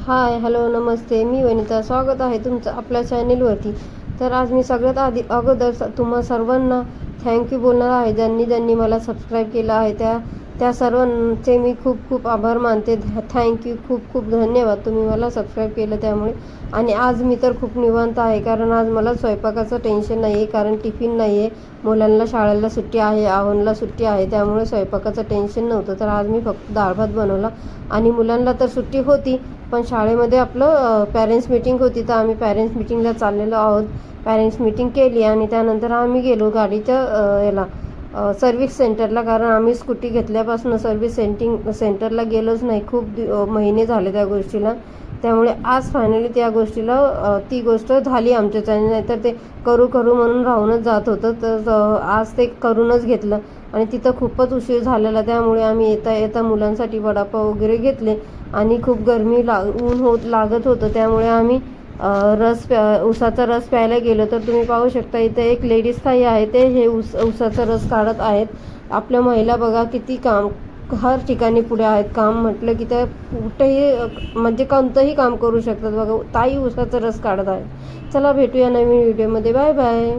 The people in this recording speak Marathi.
हाय, हॅलो, नमस्ते. मी वनिता. स्वागत आहे तुमचं आपल्या चॅनेलवरती. तर आज मी सगळ्यात अगोदर तुम्हा सर्वांना थँक्यू बोलणार आहे. ज्यांनी ज्यांनी मला सबस्क्राईब केलं आहे त्या सर्वांचे मी खूप खूप आभार मानते. थँक्यू, खूप खूप धन्यवाद. तुम्ही मला सबस्क्राईब केलं त्यामुळे. आणि आज मी तर खूप निवांत आहे, कारण आज मला स्वयंपाकाचं टेन्शन नाही आहे, कारण टिफिन नाही आहे. मुलांना शाळेला सुट्टी आहे, आवनला सुट्टी आहे, त्यामुळे स्वयंपाकाचं टेन्शन नव्हतं. तर आज मी फक्त डाळ भात बनवला. आणि मुलांना तर सुट्टी होती, पण शाळेमध्ये आपलं पॅरेंट्स मीटिंग होती, तर आम्ही पॅरेंट्स मीटिंगला चाललेलो आहोत. पॅरेंट्स मीटिंग केली आणि त्यानंतर आम्ही गेलो गाडीच्या याला सर्व्हिस सेंटरला, कारण आम्ही स्कूटी घेतल्यापासून सर्व्हिस सेंटरला गेलोच नाही. खूप महिने झाले त्या गोष्टीला. त्यामुळे आज फायनली त्या गोष्टीला ती गोष्ट झाली आमच्याच्याने. नाहीतर ते करू करू म्हणून राहूनच जात होतं. तर आज ते करूनच घेतलं. आणि तिथं खूपच उशीर झालेला, त्यामुळे आम्ही येता येता मुलांसाठी वडापाव वगैरे घेतले. आणि खूप गरमी ऊन लागत होतं, त्यामुळे आम्ही उसाचा रस प्यायला गेलो. तर तुम्ही पाहू शकता इथे एक लेडीज ताई आहे, ते हे उसाचा रस काढत आहेत. आपल्या महिला बघा किती काम हर ठिकाणी पुढे आहेत. काम म्हटलं की त्या कुठेही म्हणजे कोणतंही काम करू शकतात. बघा ताई उसाचा रस काढत आहे. चला भेटूया नवीन व्हिडिओमध्ये. Bye bye.